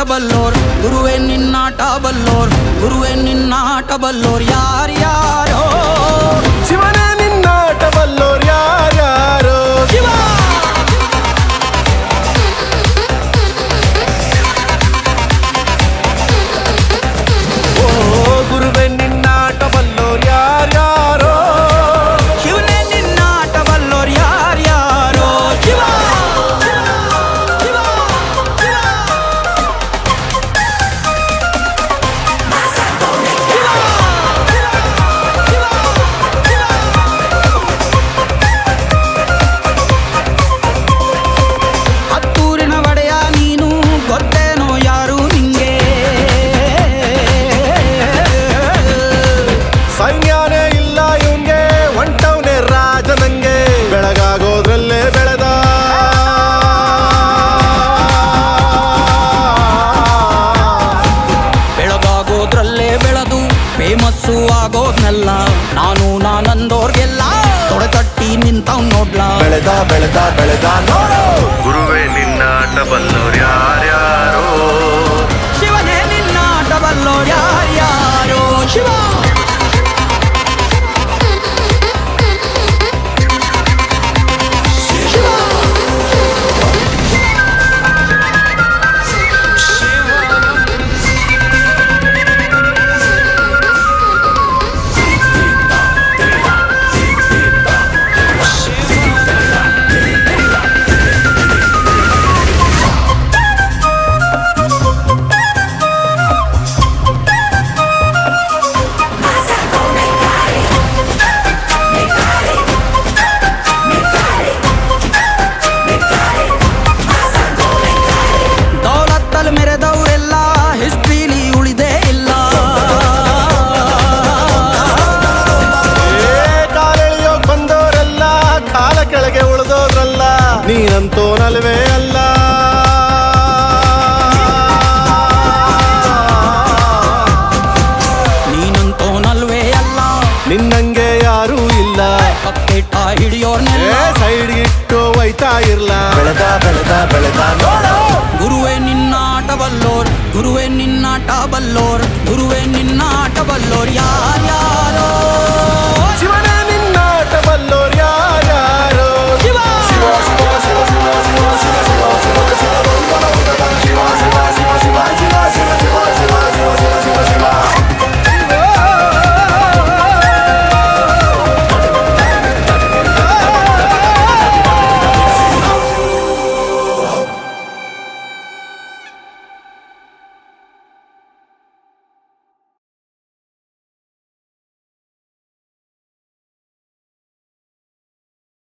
ಬಲ್ಲೋರ್ ಗುರುವೇ ನಿನ್ನಾಟ ಬಲ್ಲೋರ್ ಗುರುವೇ ನಿನ್ನಾಟ ಬಲ್ಲೋರ್ ಯಾರ್ಯಾರೋ ಶಿವನೇ ನಿನ್ನಾಟ ಬಲ್ಲೋರ್ ಯಾರ್ಯಾರೋ ಶಿವ ಗುರುವೇ ನಿನ್ನಾಟ ಬಲ್ಲೋರ್ ಯಾರ್ಯಾರೋ ಶಿವನೇ ನಿನ್ನಾಟ ಬಲ್ಲೋರ್ ಯಾರ್ಯಾರೋ ಶಿವ ಹತ್ತೂರಿನ ಒಡೆಯ ನೀನು ಗೊತ್ತೇನೋ ಯಾರು ನಿಂಗೆ ಸೈನ್ಯನೇ ಇಲ್ಲ ಇವ್ನ್ಗೆ ಹೊಂಟವ್ನೆ ರಾಜ ನಂಗೆ ಬೆಳಗಾಗೋದ್ರಲ್ಲೇ ಬೆಳೆದ ಬೆಳಗಾಗೋದ್ರಲ್ಲೇ ಬೆಳೆದು ಫೇಮಸ್ಸು ಆಗೋದ್ನೆಲ್ಲ ನಾನಂದೋರ್ಗೆಲ್ಲ ತೊಡೆತಟ್ಟಿ ನಿಂತವ್ ನೋಡ್ಲಾ ಬೆಳೆದ ಬೆಳೆದ ಬೆಳೆದ ನೋಡು ಗುರುವೇ ನಿನ್ನಾಟ ಬಲ್ಲೋರ್ ಯಾರ್ಯಾರೋ ಶಿವನೇ ನಿನ್ನಾಟ ಬಲ್ಲೋರ್ ಯಾರ್ಯಾರೋ ಶಿವ ದೌಲತ್ತಲ್ಲಿ ಮೆರೆದವರೆಲ್ಲ ಹಿಸ್ಟ್ರಿಲಿ ಉಳಿದೇ ಇಲ್ಲ ಕಾಲೆಳೆಯೋಕ್ ಬಂದವರೆಲ್ಲ ಕಾಲ ಕೆಳಗೆ ಉಳಿದೋದ್ರಲ್ಲ ನೀನಂತೋನಲ್ವೇ ಅಲ್ಲ ನೀನಂತೋನಲ್ವೇ ಅಲ್ಲ ನಿನ್ನಂಗೆ ಯಾರೂ ಇಲ್ಲ ಪಕ್ಕೇಟ ಹಿಡಿಯೋರ್ನೆಲ್ಲ ಸೈಡ್ ಇಟ್ಟು ಒಯ್ತಾ ಇರ್ಲ ಬೆಳೆದ ಬೆಳೆದ ಬೆಳೆದ ನೋಡು ಗುರುವೇ ನಿನ್ನಾಟ ಬಲ್ಲೋರ್ ಗುರುವೇ ನಿನ್ನಾಟ ಬಲ್ಲೋರ್ ಗುರುವೇ ನಿನ್ನಾಟ ಬಲ್ಲೋರ್ ಯಾರ್ಯಾರೋ ಶಿವನೇ